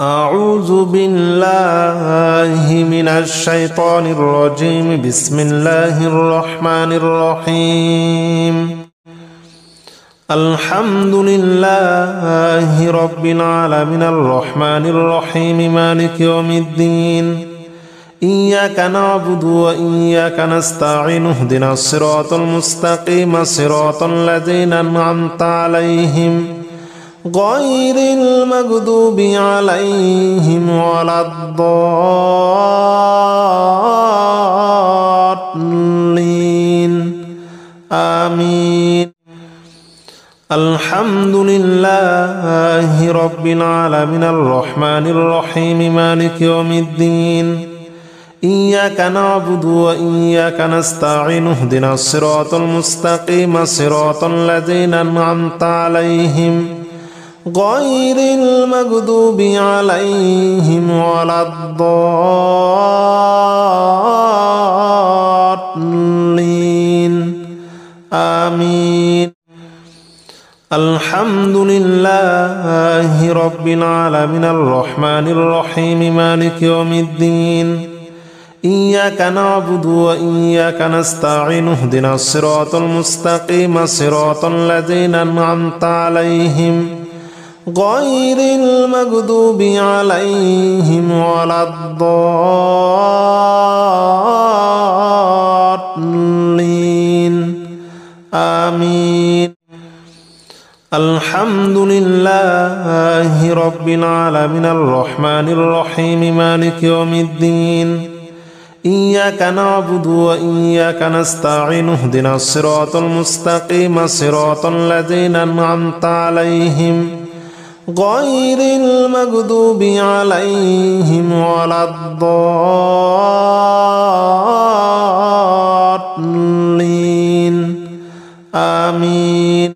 أعوذ بالله من الشيطان الرجيم. بسم الله الرحمن الرحيم. الحمد لله رب العالمين الرحمن الرحيم مالك يوم الدين. إياك نعبد وإياك نستعين. اهدنا الصراط المستقيم صراط الذين أنعمت عليهم غير المغضوب عليهم ولا الضالين آمين. الحمد لله رب العالمين الرحمن الرحيم مالك يوم الدين. إياك نعبد وإياك نستعين. اهدنا الصراط المستقيم صراط الذين أنعمت عليهم غير المغضوب عليهم ولا الضالين آمين. الحمد لله رب العالمين الرحمن الرحيم مالك يوم الدين. إياك نعبد وإياك نستعين. اهدنا الصراط المستقيم صراط الذين أنعمت عليهم غير المغضوب عليهم ولا الضالين آمين. الحمد لله رب العالمين الرحمن الرحيم مالك يوم الدين. إياك نعبد وإياك نستعين. اهدنا الصراط المستقيم صراط الذين أنعمت عليهم غير المغضوب عليهم ولا الضالين آمين.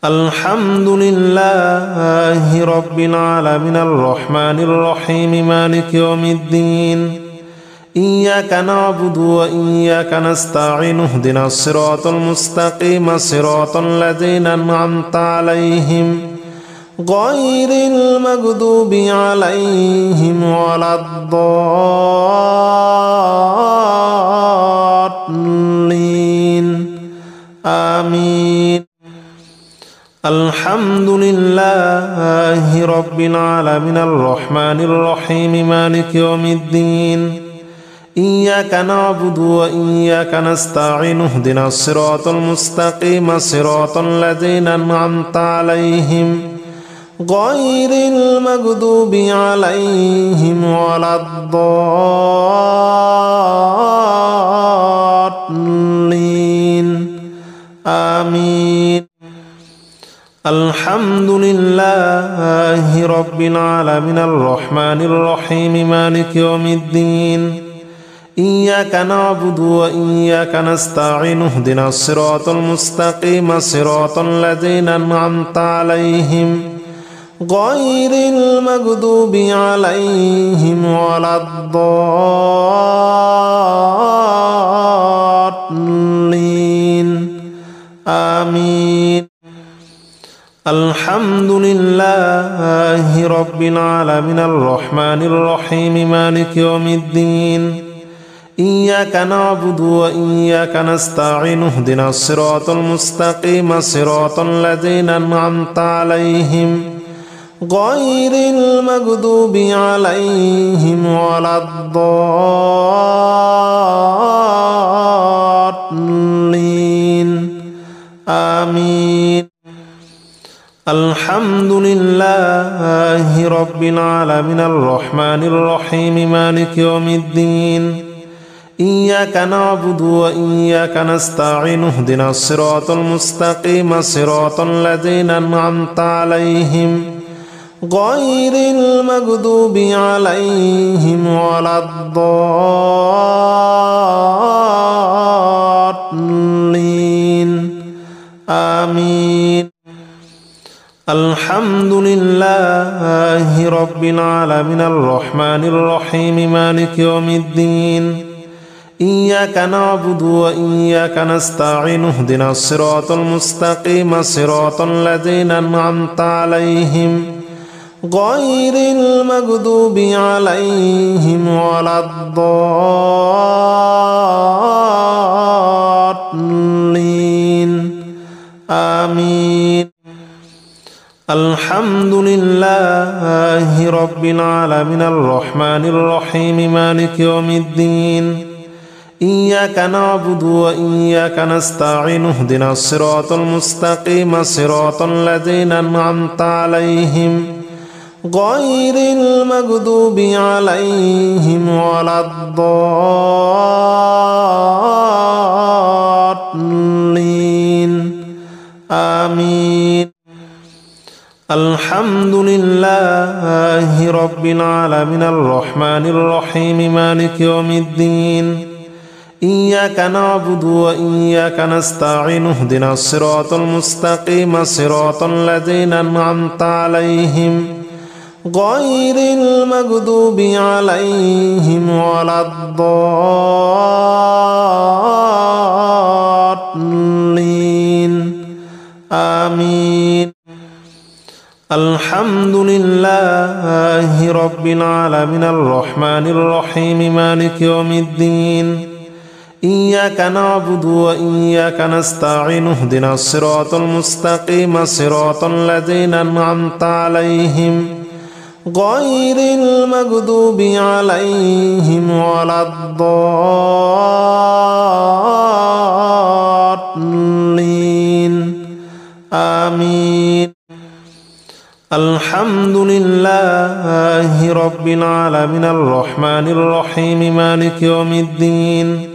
الحمد لله رب العالمين الرحمن الرحيم مالك يوم الدين. إياك نعبد وإياك نستعين. اهدنا الصراط المستقيم صراط الذين أنعمت عليهم غير المغضوب عليهم ولا الضالين آمين. الحمد لله رب العالمين الرحمن الرحيم مالك يوم الدين. إياك نعبد وإياك نستعين. اهدنا الصراط المستقيم صراط الذين أنعمت عليهم غير المغضوب عليهم ولا الضالين آمين. الحمد لله رب العالمين الرحمن الرحيم مالك يوم الدين. إياك نعبد وإياك نستعين. اهدنا الصراط المستقيم صراط الذين أنعمت عليهم غير المغضوب عليهم ولا الضالين آمين. الحمد لله رب العالمين الرحمن الرحيم مالك يوم الدين. إياك نعبد وإياك نستعين. اهدنا الصراط المستقيم صراط الذين أنعمت عليهم غير المغضوب عليهم ولا الضالين آمين. الحمد لله رب العالمين الرحمن الرحيم مالك يوم الدين. إياك نعبد وإياك نستعين. اهدنا الصراط المستقيم صراط الذين أنعمت عليهم غير المغضوب عليهم ولا الضالين آمين. الحمد لله رب العالمين الرحمن الرحيم مالك يوم الدين. إياك نعبد وإياك نستعين اهدنا الصراط المستقيم صراط الذين أنعمت عليهم غير المغضوب عليهم ولا الضالين آمين. الحمد لله رب العالمين الرحمن الرحيم مالك يوم الدين إياك نعبد وإياك نستعين اهدنا الصراط المستقيم صراط الذين أنعمت عليهم غير المغضوب عليهم ولا الضالين آمين. الحمد لله رب العالمين الرحمن الرحيم مالك يوم الدين إياك نعبد وإياك نستعين اهدنا الصراط المستقيم صراط الذين أنعمت عليهم غير المغضوب عليهم ولا الضالين آمين. الحمد لله رب العالمين الرحمن الرحيم مالك يوم الدين إياك نعبد وإياك نستعين اهدنا الصراط المستقيم صراط الذين أنعمت عليهم غير المغضوب عليهم ولا الضالين آمين. الحمد لله رب العالمين الرحمن الرحيم مالك يوم الدين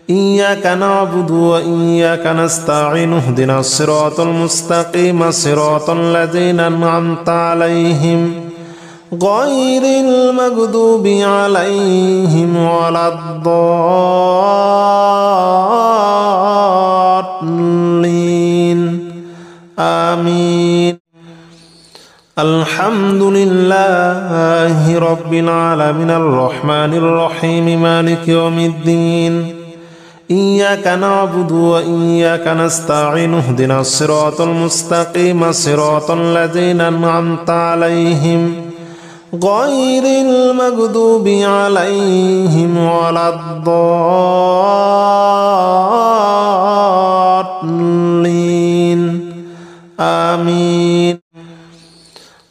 إياك نعبد وإياك نستعين اهدنا الصراط المستقيم صراط الذين أنعمت عليهم غير المغضوب عليهم ولا الضالين آمين. الحمد لله رب العالمين الرحمن الرحيم مالك يوم الدين إياك نعبد وإياك نستعين اهدنا الصراط المستقيم صراط الذين أنعمت عليهم غير المغضوب عليهم ولا الضالين آمين.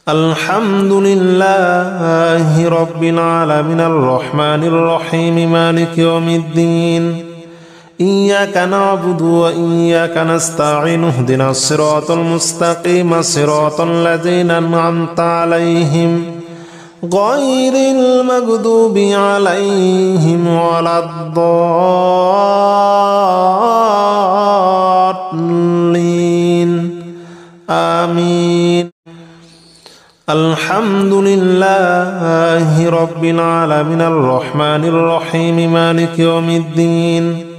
الحمد لله رب العالمين الرحمن الرحيم مالك يوم الدين إياك نعبد وإياك نستعين اهدنا الصراط المستقيم صراط الذين أنعمت عليهم غير المغضوب عليهم ولا الضالين آمين. الحمد لله رب العالمين الرحمن الرحيم مالك يوم الدين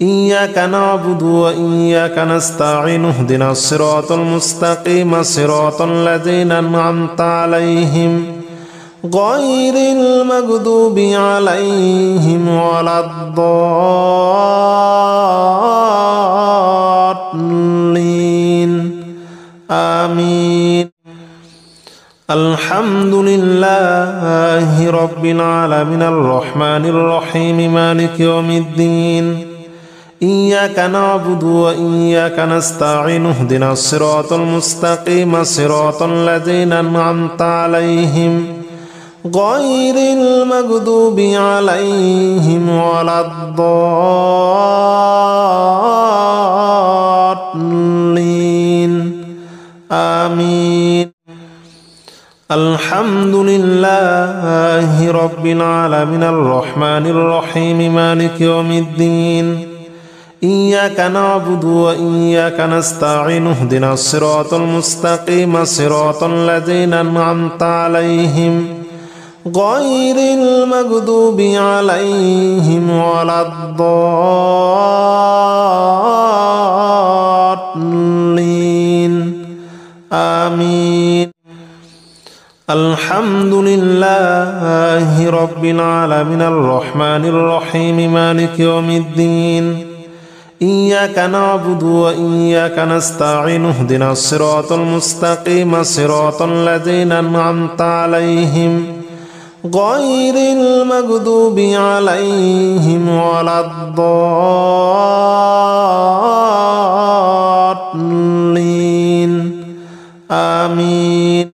إياك نعبد وإياك نستعين اهدنا الصراط المستقيم صراط الذين أنعمت عليهم غير المغضوب عليهم ولا الضالين آمين. الحمد لله رب العالمين الرحمن الرحيم مالك يوم الدين إياك نعبد وإياك نستعين اهدنا الصراط المستقيم صراط الذين أنعمت عليهم غير المغضوب عليهم ولا الضالين آمين. الحمد لله رب العالمين الرحمن الرحيم مالك يوم الدين إياك نعبد وإياك نستعين اهدنا الصراط المستقيم صراط الذين أنعمت عليهم غير المغضوب عليهم ولا الضالين آمين. الحمد لله رب العالمين الرحمن الرحيم مالك يوم الدين إياك نعبد وإياك نستعين اهدنا الصراط المستقيم صراط الذين أنعمت عليهم غير المغضوب عليهم ولا الضالين آمين.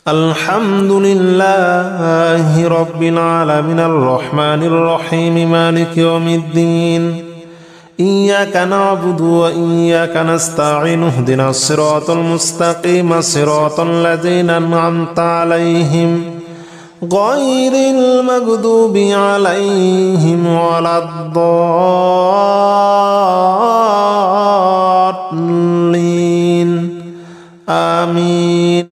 الحمد لله رب العالمين الرحمن الرحيم مالك يوم الدين إياك نعبد وإياك نستعين اهدنا الصراط المستقيم صراط الذين أنعمت عليهم غير المغضوب عليهم ولا الضالين آمين.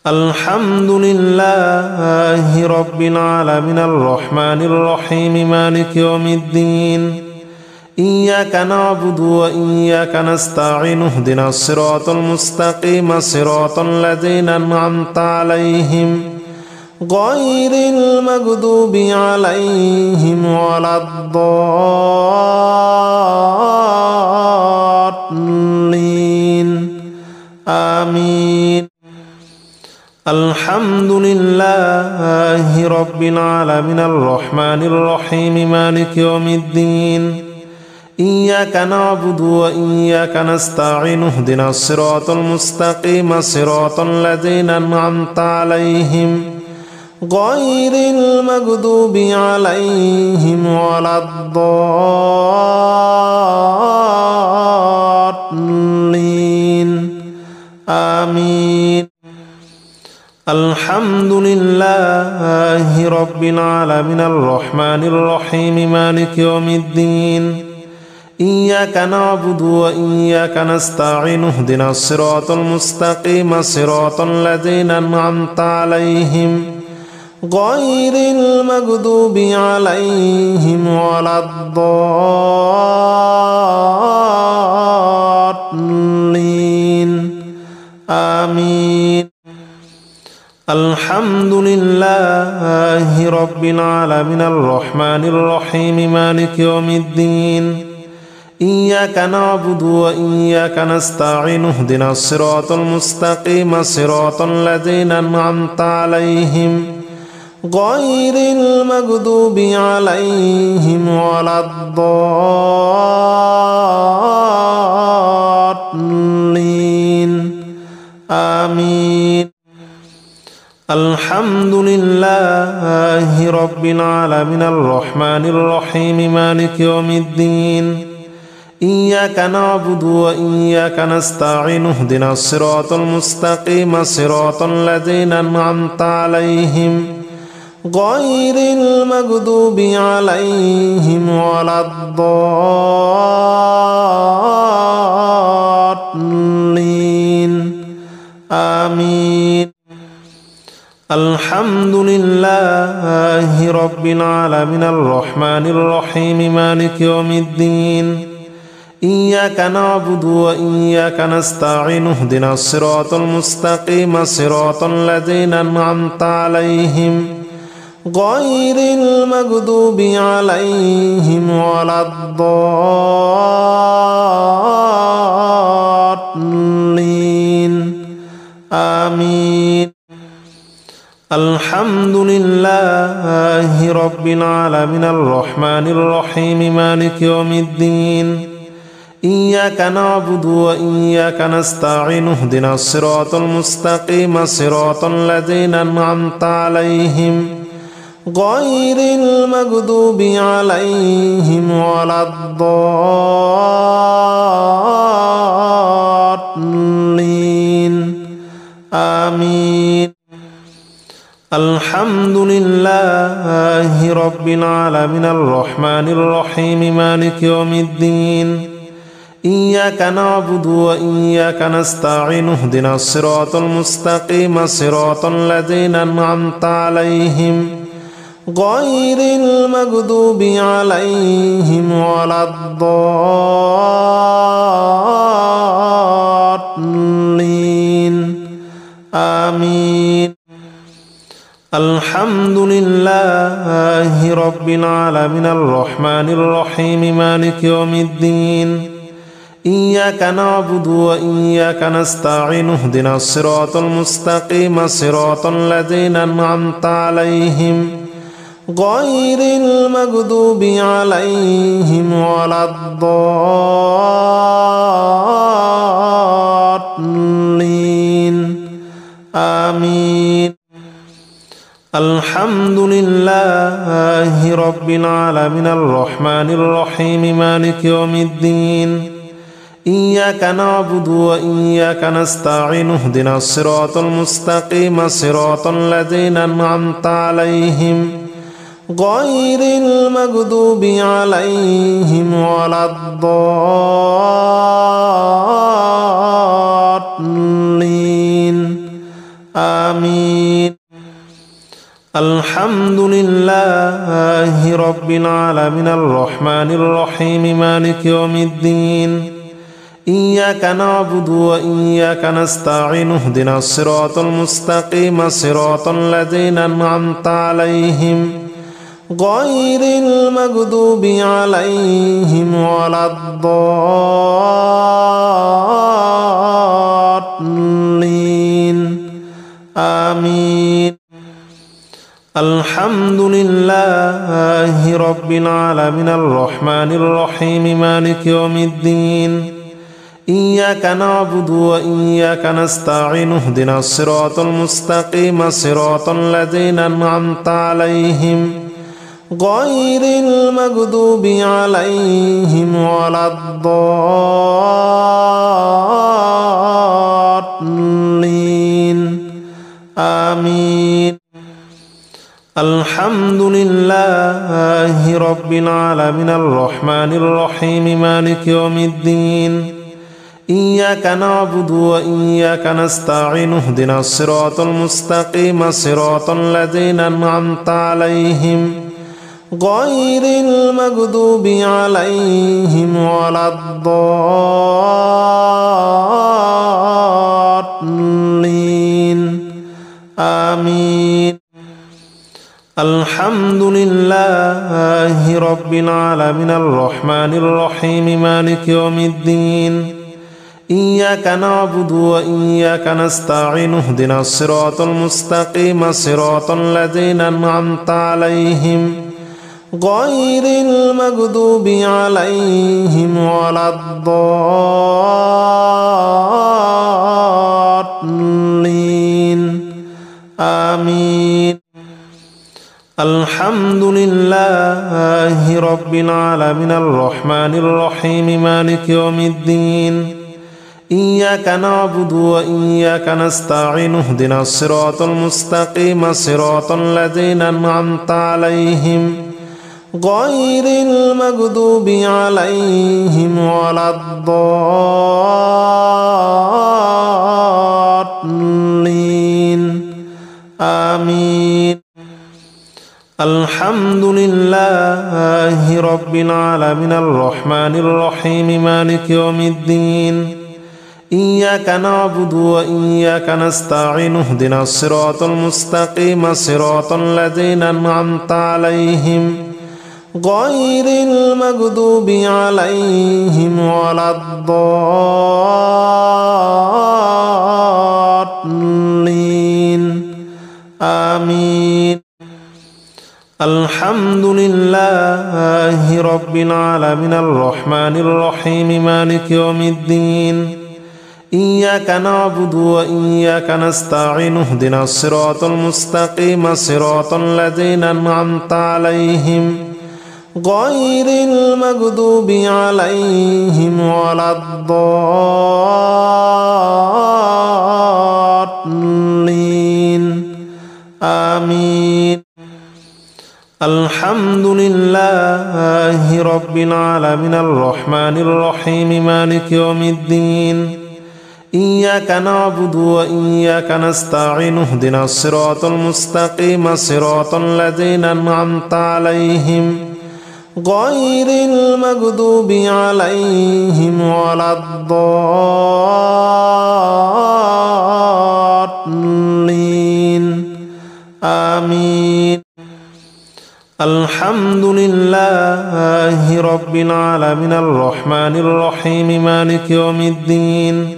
الحمد لله رب العالمين الرحمن الرحيم مالك يوم الدين إياك نعبد وإياك نستعين اهدنا الصراط المستقيم صراط الذين أنعمت عليهم غير المغضوب عليهم ولا الضالين آمين. الحمد لله رب العالمين الرحمن الرحيم مالك يوم الدين إياك نعبد وإياك نستعين اهدنا الصراط المستقيم صراط الذين أنعمت عليهم غير المغضوب عليهم ولا الضالين آمين. الحمد لله رب العالمين الرحمن الرحيم مالك يوم الدين إياك نعبد وإياك نستعين اهدنا الصراط المستقيم صراط الذين أنعمت عليهم غير المغضوب عليهم ولا الضالين آمين. الحمد لله رب العالمين الرحمن الرحيم مالك يوم الدين إياك نعبد وإياك نستعين اهدنا الصراط المستقيم صراط الذين أنعمت عليهم غير المغضوب عليهم ولا الضالين آمين. الحمد لله رب العالمين الرحمن الرحيم مالك يوم الدين إياك نعبد وإياك نستعين اهدنا الصراط المستقيم صراط الذين أنعمت عليهم غير المغضوب عليهم ولا الضالين آمين. الحمد لله رب العالمين الرحمن الرحيم مالك يوم الدين إياك نعبد وإياك نستعين اهدنا الصراط المستقيم صراط الذين أنعمت عليهم غير المغضوب عليهم ولا الضالين آمين. الحمد لله رب العالمين الرحمن الرحيم مالك يوم الدين إياك نعبد وإياك نستعين اهدنا الصراط المستقيم صراط الذين أنعمت عليهم غير المغضوب عليهم ولا الضالين آمين. الحمد لله رب العالمين الرحمن الرحيم مالك يوم الدين إياك نعبد وإياك نستعين اهدنا الصراط المستقيم صراط الذين أنعمت عليهم غير المغضوب عليهم ولا الضالين آمين. الحمد لله رب العالمين الرحمن الرحيم مالك يوم الدين إياك نعبد وإياك نستعين اهدنا الصراط المستقيم صراط الذين أنعمت عليهم غير المغضوب عليهم ولا الضالين آمين. الحمد لله رب العالمين الرحمن الرحيم مالك يوم الدين إياك نعبد وإياك نستعين اهدنا الصراط المستقيم صراط الذين أنعمت عليهم غير المغضوب عليهم ولا الضالين آمين. الحمد لله رب العالمين الرحمن الرحيم مالك يوم الدين إياك نعبد وإياك نستعين اهدنا الصراط المستقيم صراط الذين أنعمت عليهم غير المغضوب عليهم ولا الضالين آمين. الحمد لله رب العالمين الرحمن الرحيم مالك يوم الدين إياك نعبد وإياك نستعين اهدنا الصراط المستقيم صراط الذين أنعمت عليهم غير المغضوب عليهم ولا الضالين آمين. الحمد لله رب العالمين الرحمن الرحيم مالك يوم الدين إياك نعبد وإياك نستعين اهدنا الصراط المستقيم صراط الذين أنعمت عليهم غير المغضوب عليهم ولا الضالين آمين. الحمد لله رب العالمين الرحمن الرحيم مالك يوم الدين إياك نعبد وإياك نستعين اهدنا الصراط المستقيم صراط الذين أنعمت عليهم غير المغضوب عليهم ولا الضالين آمين. الحمد لله رب العالمين الرحمن الرحيم مالك يوم الدين إياك نعبد وإياك نستعين اهدنا الصراط المستقيم صراط الذين أنعمت عليهم غير المغضوب عليهم ولا الضالين آمين. الحمد لله رب العالمين الرحمن الرحيم مالك يوم الدين إياك نعبد وإياك نستعين اهدنا الصراط المستقيم صراط الذين أنعمت عليهم غير المغضوب عليهم ولا الضالين آمين. الحمد لله رب العالمين الرحمن الرحيم مالك يوم الدين إياك نعبد وإياك نستعين اهدنا الصراط المستقيم صراط الذين أنعمت عليهم غير المغضوب عليهم ولا الضالين آمين. الحمد لله رب العالمين الرحمن الرحيم مالك يوم الدين إياك نعبد وإياك نستعين اهدنا الصراط المستقيم صراط الذين أنعمت عليهم غير المغضوب عليهم ولا الضالين آمين. الحمد لله رب العالمين الرحمن الرحيم مالك يوم الدين.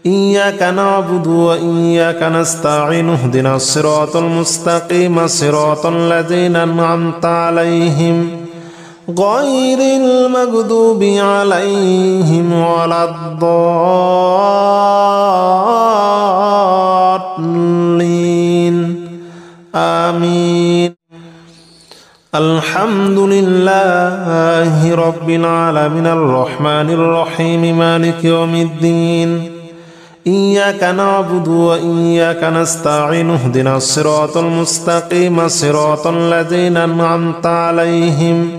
إياك نعبد وإياك نستعين اهدنا الصراط المستقيم صراط الذين أنعمت عليهم غير المغضوب عليهم ولا الضالين. آمين. الحمد لله رب العالمين الرحمن الرحيم مالك يوم الدين. إياك نعبد وإياك نستعين اهدنا الصراط المستقيم صراط الذين أنعمت عليهم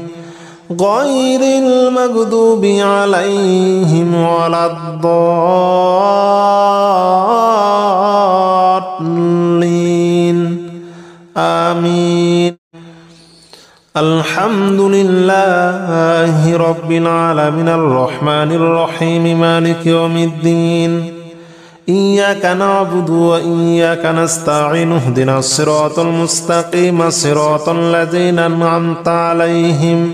غير المغضوب عليهم ولا الضالين. آمين. الحمد لله رب العالمين الرحمن الرحيم مالك يوم الدين. إياك نعبد وإياك نستعين اهدنا الصراط المستقيم صراط الذين أنعمت عليهم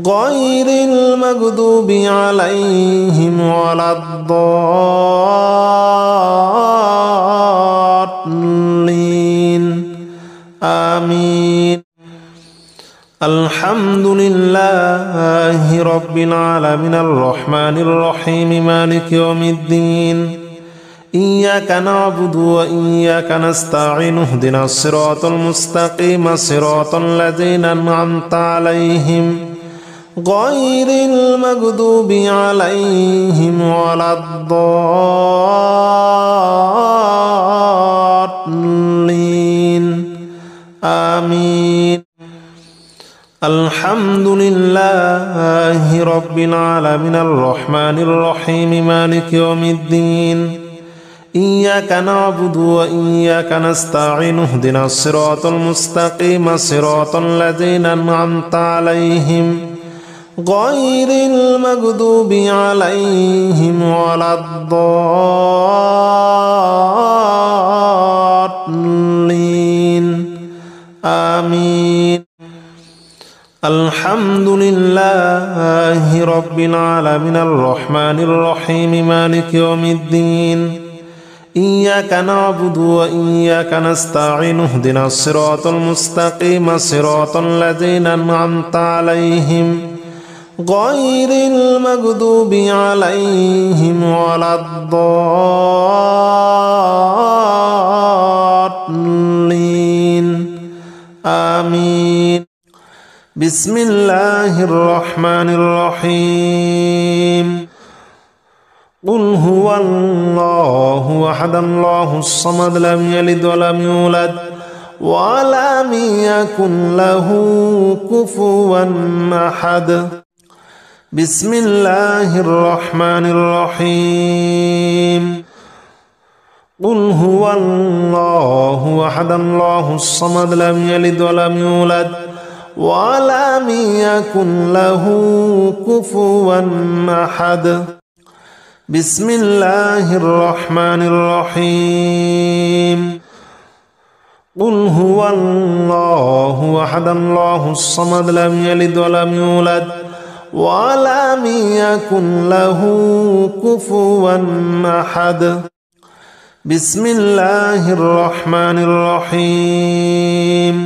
غير المغضوب عليهم ولا الضالين. آمين. الحمد لله رب العالمين الرحمن الرحيم مالك يوم الدين. إياك نعبد وإياك نستعين اهدنا الصراط المستقيم صراط الذين أنعمت عليهم غير المغضوب عليهم ولا الضالين. آمين. الحمد لله رب العالمين الرحمن الرحيم مالك يوم الدين. إياك نعبد وإياك نستعين اهدنا الصراط المستقيم صراط الذين أنعمت عليهم غير المغضوب عليهم ولا الضالين. آمين. الحمد لله رب العالمين الرحمن الرحيم مالك يوم الدين. إياك نعبد وإياك نستعين اهدنا الصراط المستقيم صراط الذين أنعمت عليهم غير المغضوب عليهم ولا الضالين. آمين. بسم الله الرحمن الرحيم. قل هو الله أحد الله الصمد لم يلد ولم يولد ولم يكن له كفوا أحد. بسم الله الرحمن الرحيم. قل هو الله أحد الله الصمد لم يلد ولم يولد ولم يكن له كفوا أحد. بسم الله الرحمن الرحيم. قل هو الله أحد الله الصمد لم يلد ولم يولد ولم يكن له كفوا أحد. بسم الله الرحمن الرحيم.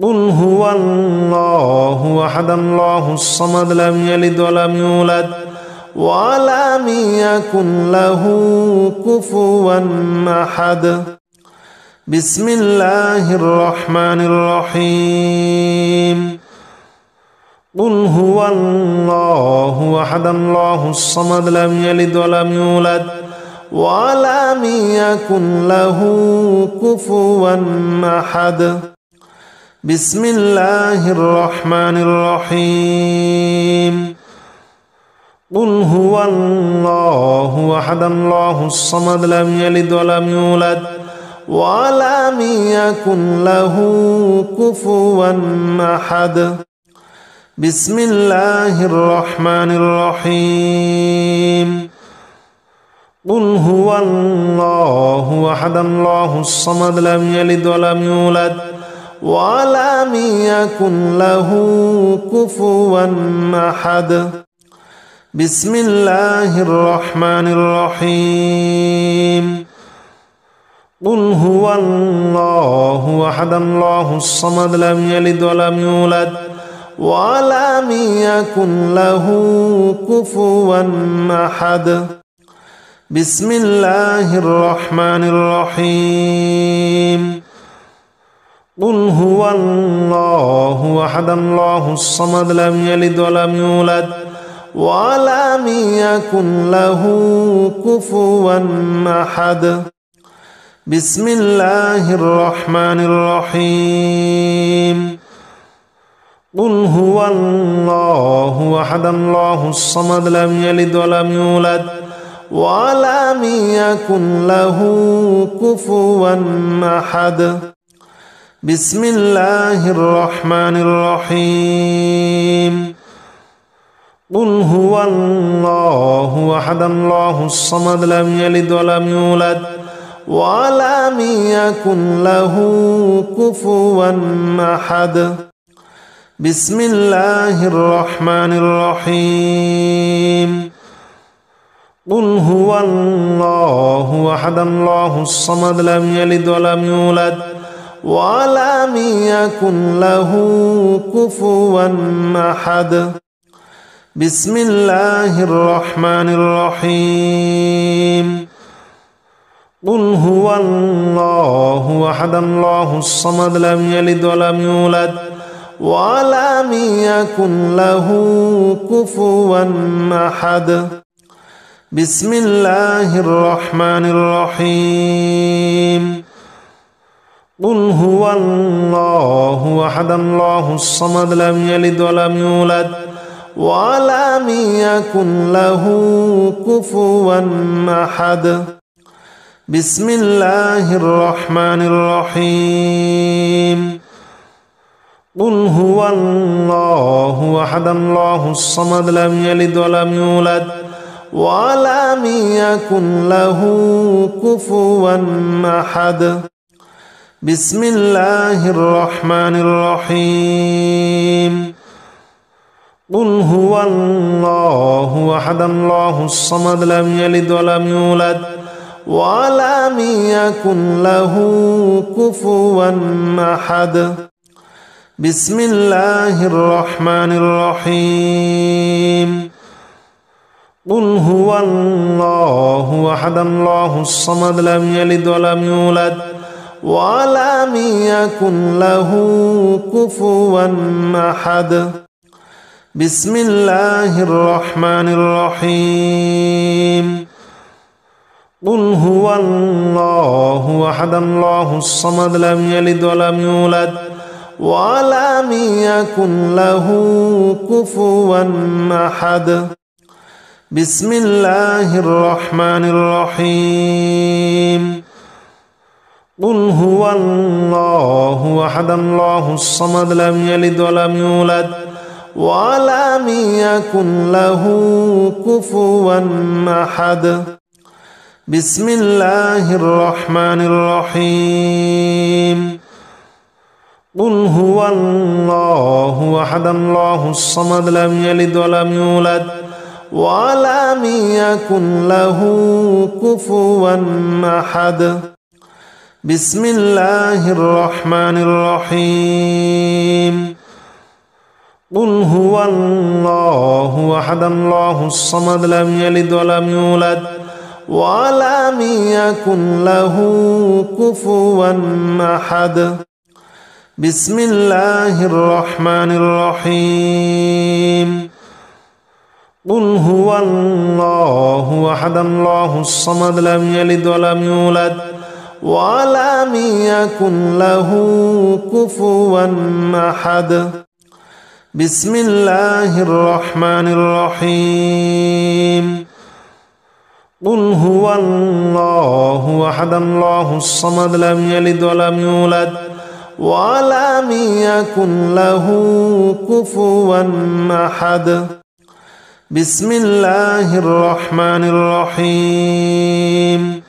قل هو الله أحد الله الصمد لم يلد ولم يولد ولم يكن له كفوا أحد. بسم الله الرحمن الرحيم. قل هو الله أحد الله الصمد لم يلد ولم يولد ولم يكن له كفوا أحد. بسم الله الرحمن الرحيم. قل هو الله أحد الله الصمد لم يلد ولم يولد ولم يكن له كفوا أحد. بسم الله الرحمن الرحيم. قل هو الله أحد الله الصمد لم يلد ولم يولد ولم يكن له كفوا أحد بسم الله الرحمن الرحيم قل هو الله أحد الله الصمد لم يلد ولم يولد ولم يكن له كفوا أحد بسم الله الرحمن الرحيم قل هو الله أحد الله الصمد لم يلد ولم يولد ولم يكن له كفوا أحد بسم الله الرحمن الرحيم قل هو الله أحد الله الصمد لم يلد ولم يولد ولم يكن له كفوا أحد بسم الله الرحمن الرحيم قل هو الله أحد الله الصمد لم يلد ولم يولد ولم يكن له كفوا أحد بسم الله الرحمن الرحيم قل هو الله أحد الله الصمد لم يلد ولم يولد ولم يكن له كفوا أحد بسم الله الرحمن الرحيم قل هو الله أحد الله الصمد لم يلد ولم يولد ولم يكن له كفوا أحد بسم الله الرحمن الرحيم قل هو الله أحد الله الصمد لم يلد ولم يولد ولم يكن له كفوا أحد بسم الله الرحمن الرحيم قل هو الله أحد الله الصمد لم يلد ولم يولد ولم يكن له كفوا أحد بسم الله الرحمن الرحيم قل هو الله أحد الله الصمد لم يلد ولم يولد ولم يكن له كفوا أحد بسم الله الرحمن الرحيم قل هو الله أحد الله الصمد لم يلد ولم يولد ولم يكن له كفوا أحد بسم الله الرحمن الرحيم قل هو الله أحد الله الصمد لم يلد ولم يولد ولم يكن له كفوا أحد بسم الله الرحمن الرحيم قل هو الله أحد الله الصمد لم يلد ولم يولد ولم يكن له كفوا أحد بسم الله الرحمن الرحيم قل هو الله أحد الله الصمد لم يلد ولم يولد ولم يكن له كفوا أحد بسم الله الرحمن الرحيم قل هو الله أحد الله الصمد لم يلد ولم يولد ولم يكن له كفوا أحد بسم الله الرحمن الرحيم قل هو الله أحد الله الصمد لم يلد ولم يولد ولم يكن له كفوا أحد بسم الله الرحمن الرحيم قل هو الله أحد الله الصمد لم يلد ولم يولد ولم يكن له كفوا أحد بسم الله الرحمن الرحيم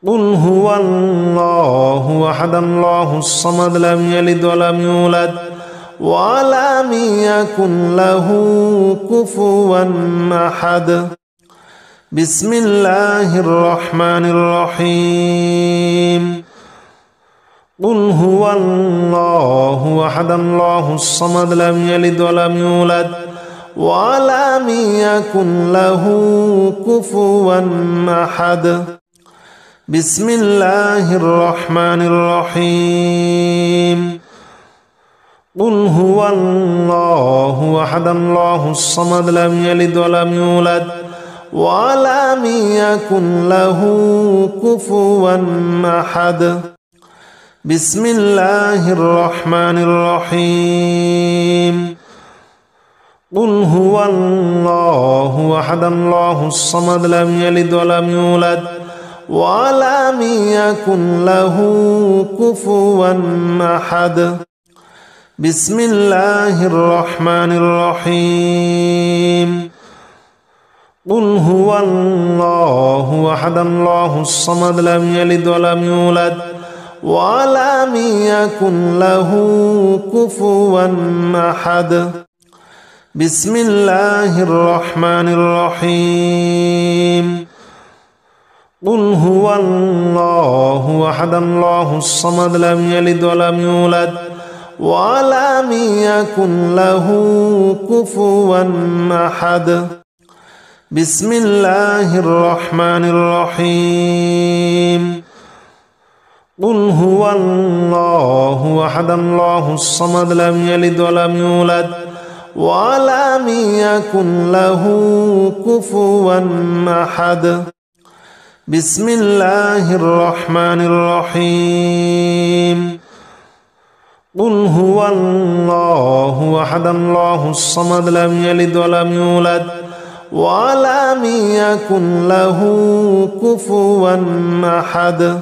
قل هو الله أحد الله الصمد لم يلد ولم يولد ولم يكن له كفوا أحد بسم الله الرحمن الرحيم قل هو الله أحد الله الصمد لم يلد ولم يولد ولم يكن له كفوا أحد بسم الله الرحمن الرحيم قل هو الله أحد الله الصمد لم يلد ولم يولد ولم يكن له كفوا أحد بسم الله الرحمن الرحيم قل هو الله أحد الله الصمد لم يلد ولم يولد ولم يكن له كفوا أحد بسم الله الرحمن الرحيم قل هو الله أحد الله الصمد لم يلد ولم يولد ولم يكن له كفوا أحد بسم الله الرحمن الرحيم قل هو الله أحد الله الصمد لم يلد ولم يولد ولم يكن له كفوا أحد بسم الله الرحمن الرحيم قل هو الله أحد الله الصمد لم يلد ولم يولد ولم يكن له كفوا أحد بسم الله الرحمن الرحيم قل هو الله أحد الله الصمد لم يلد ولم يولد ولم يكن له كفوا أحد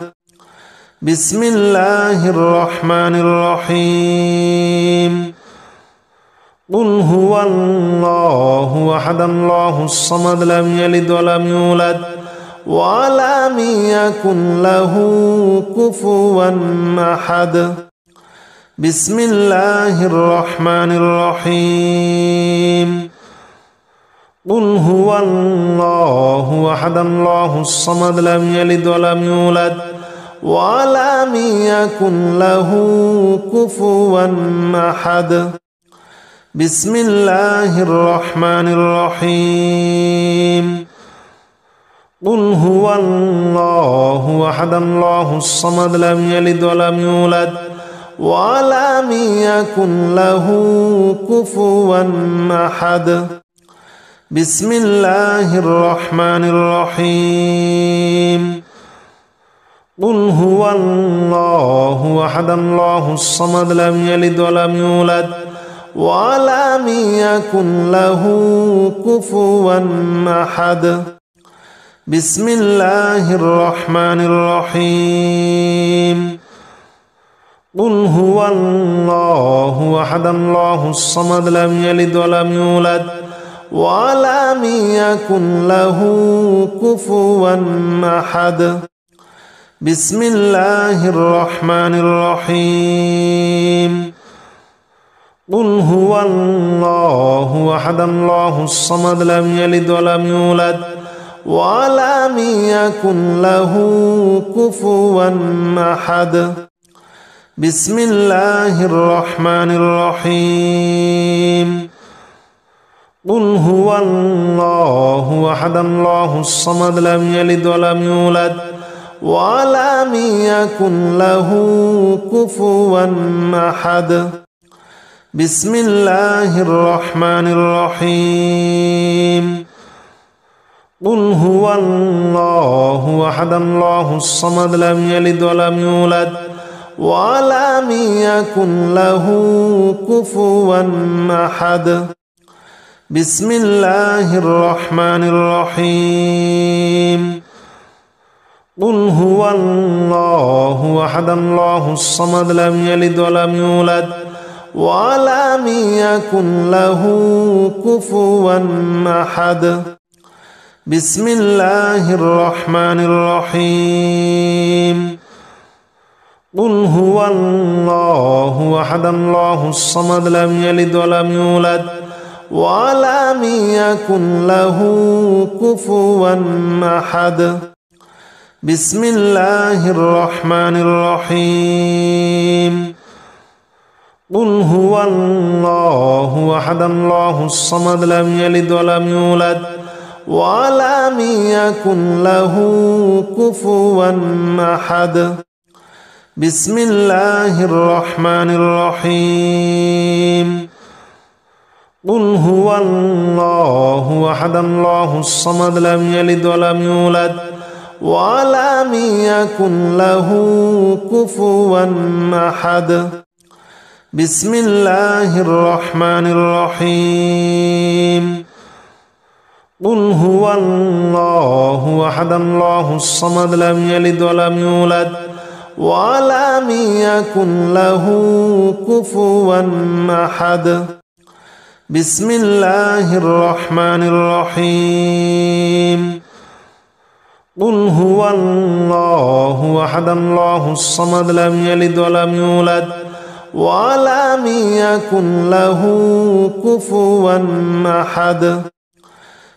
بسم الله الرحمن الرحيم قل هو الله أحد الله الصمد لم يلد ولم يولد ولم يكن له كفوا أحد بسم الله الرحمن الرحيم قل هو الله أحد الله الصمد لم يلد ولم يولد ولم يكن له كفوا أحد بسم الله الرحمن الرحيم قل هو الله أحد الله الصمد لم يلد ولم يولد ولم يكن له كفوا أحد بسم الله الرحمن الرحيم قل هو الله أحد الله الصمد لم يلد ولم يولد ولم يكن له كفوا أحد بسم الله الرحمن الرحيم قل هو الله أحد الله الصمد لم يلد ولم يولد ولم يكن له كفوا أحد بسم الله الرحمن الرحيم قل هو الله أحد الله الصمد لم يلد ولم يولد ولم يكن له كفوا أحد بسم الله الرحمن الرحيم قل هو الله أحد الله الصمد لم يلد ولم يولد ولم يكن له كفوا أحد بسم الله الرحمن الرحيم قل هو الله أحد الله الصمد لم يلد ولم يولد ولم يكن له كفوا أحد بسم الله الرحمن الرحيم قل هو الله أحد الله الصمد لم يلد ولم يولد ولم يكن له كفوا أحد بسم الله الرحمن الرحيم قل هو الله أحد الله الصمد لم يلد ولم يولد ولم يكن له كفوا أحد بسم الله الرحمن الرحيم قل هو الله أحد الله الصمد لم يلد ولم يولد ولم يكن له كفوا أحد بسم الله الرحمن الرحيم قل هو الله أحد الله الصمد لم يلد ولم يولد ولم يكن له كفوا أحد بسم الله الرحمن الرحيم قل هو الله أحد الله الصمد لم يلد ولم يولد ولم يكن له كفوا أحد بسم الله الرحمن الرحيم قل هو الله أحد الله الصمد لم يلد ولم يولد ولم يكن له كفوا أحد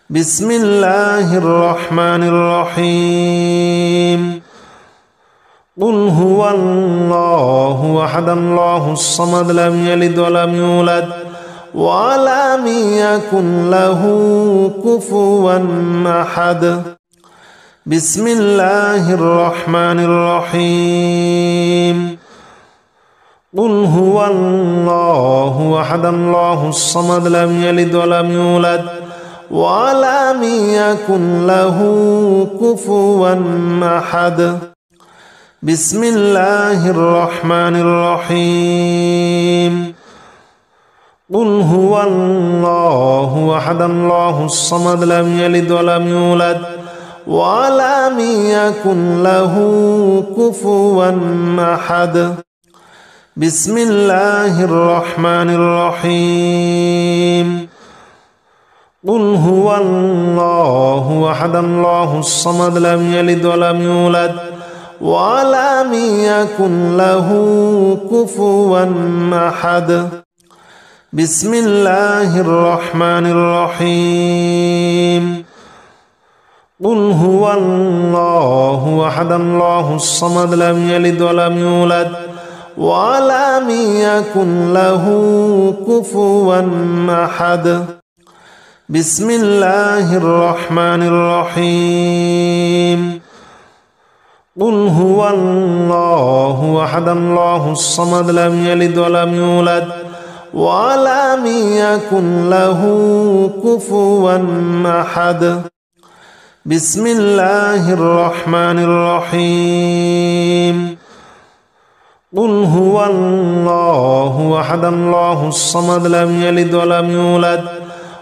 بسم الله الرحمن الرحيم قل هو الله أحد الله الصمد لم يلد ولم يولد ولم يكن له كفوا أحد بسم الله الرحمن الرحيم قل هو الله أحد الله الصمد لم يلد ولم يولد ولم يكن له كفوا أحد بسم الله الرحمن الرحيم قل هو الله أحد الله الصمد لم يلد ولم يولد ولم يكن له كفوا أحد بسم الله الرحمن الرحيم قل هو الله أحد الله الصمد لم يلد ولم يولد ولم يكن له كفوا أحد بسم الله الرحمن الرحيم قل هو الله أحد الله الصمد لم يلد ولم يولد ولم يكن له كفوا أحد بسم الله الرحمن الرحيم قل هو الله أحد الله الصمد لم يلد ولم يولد ولم يكن له كفوا أحد بسم الله الرحمن الرحيم قل هو الله أحد الله الصمد لم يلد ولم يولد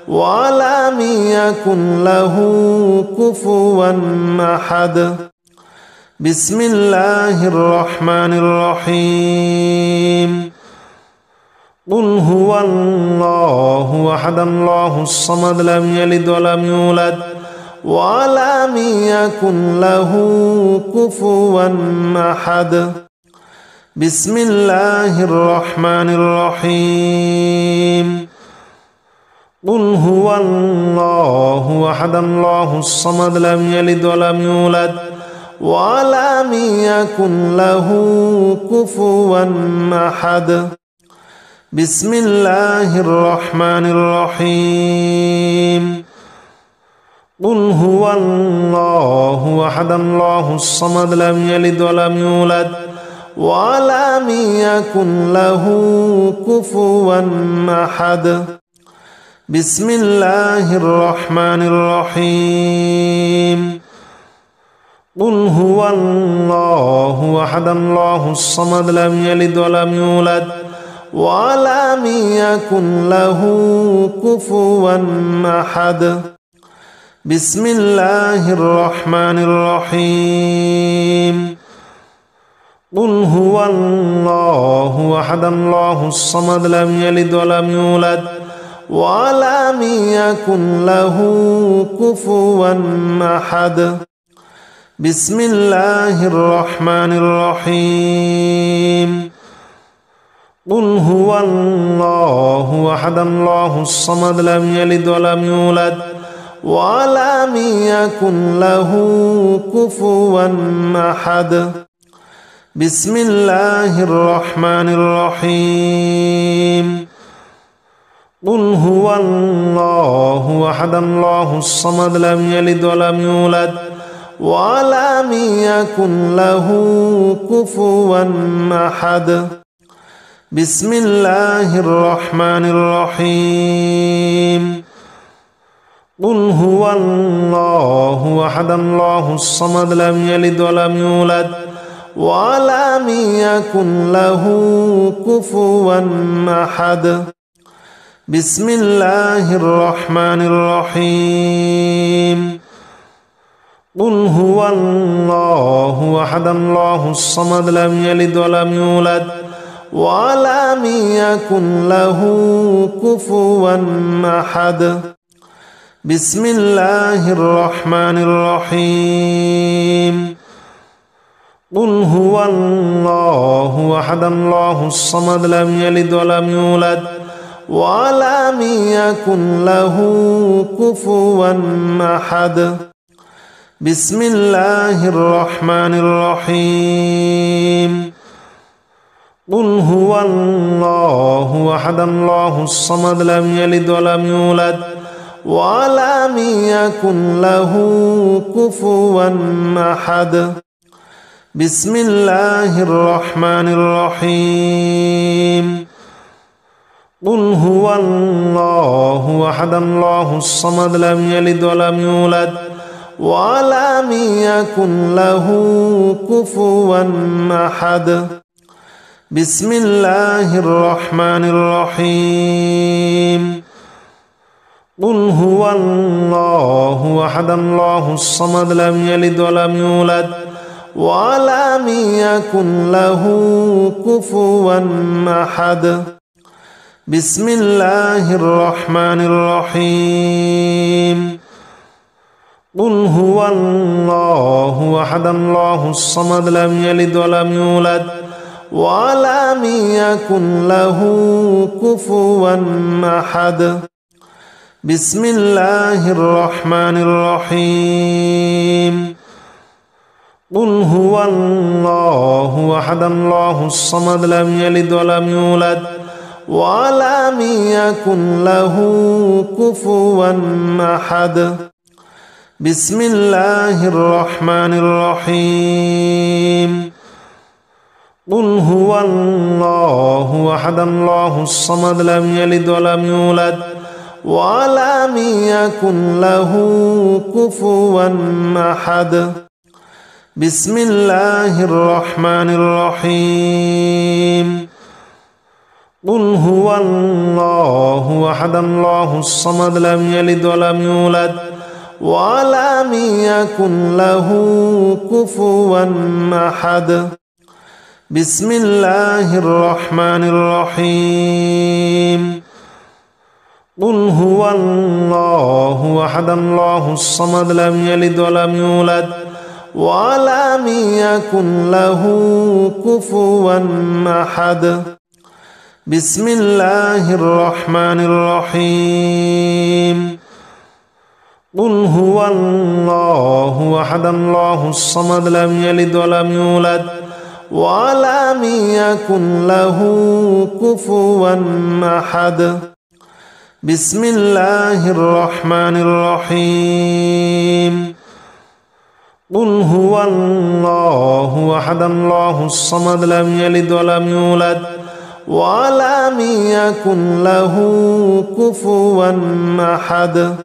ولم يكن له كفوا أحد بسم الله الرحمن الرحيم قل هو الله أحد الله الصمد لم يلد ولم يولد ولم يكن له كفوا أحد بسم الله الرحمن الرحيم قل هو الله أحد الله الصمد لم يلد ولم يولد ولم يكن له كفوا أحد بسم الله الرحمن الرحيم قل هو الله أحد الله الصمد لم يلد ولم يولد ولم يكن له كفوا أحد بسم الله الرحمن الرحيم قل هو الله أحد الله الصمد لم يلد ولم يولد ولم يكن له كفوا أحد بسم الله الرحمن الرحيم قل هو الله أحد الله الصمد لم يلد ولم يولد ولم يكن له كفوا أحد بسم الله الرحمن الرحيم قل هو الله أحد الله الصمد لم يلد ولم يولد ولم يكن له كفوا أحد بسم الله الرحمن الرحيم قل هو الله أحد الله الصمد لم يلد ولم يولد ولم يكن له كفوا أحد بسم الله الرحمن الرحيم قل هو الله أحد الله الصمد لم يلد ولم يولد ولم يكن له كفوا أحد بسم الله الرحمن الرحيم قل هو الله أحد الله الصمد لم يلد ولم يولد ولم يكن له كفوا أحد بسم الله الرحمن الرحيم قل هو الله أحد الله الصمد لم يلد ولم يولد ولم يكن له كفوا أحد بسم الله الرحمن الرحيم قل هو الله أحد الله الصمد لم يلد ولم يولد ولم يكن له كفوا أحد بسم الله الرحمن الرحيم قل هو الله أحد الله الصمد لم يلد ولم يولد ولم يكن له كفوا أحد بسم الله الرحمن الرحيم قل هو الله أحد الله الصمد لم يلد ولم يولد ولم يكن له كفوا أحد بسم الله الرحمن الرحيم قل هو الله أحد الله الصمد لم يلد ولم يولد ولم يكن له كفوا أحد بسم الله الرحمن الرحيم قل هو الله أحد الله الصمد لم يلد ولم يولد ولم يكن له كفوا أحد بسم الله الرحمن الرحيم قل هو الله أحد الله الصمد لم يلد ولم يولد ولم يكن له كفوا أحد بسم الله الرحمن الرحيم قل هو الله أحد الله الصمد لم يلد ولم يولد ولم يكن له كفوا أحد بسم الله الرحمن الرحيم قل هو الله أحد الله الصمد لم يلد ولم يولد ولم يكن له كفوا أحد بسم الله الرحمن الرحيم قل هو الله أحد الله الصمد لم يلد ولم يولد ولم يكن له كفوا أحد بسم الله الرحمن الرحيم قل هو الله أحد الله الصمد لم يلد ولم يولد ولم يكن له كفوا أحد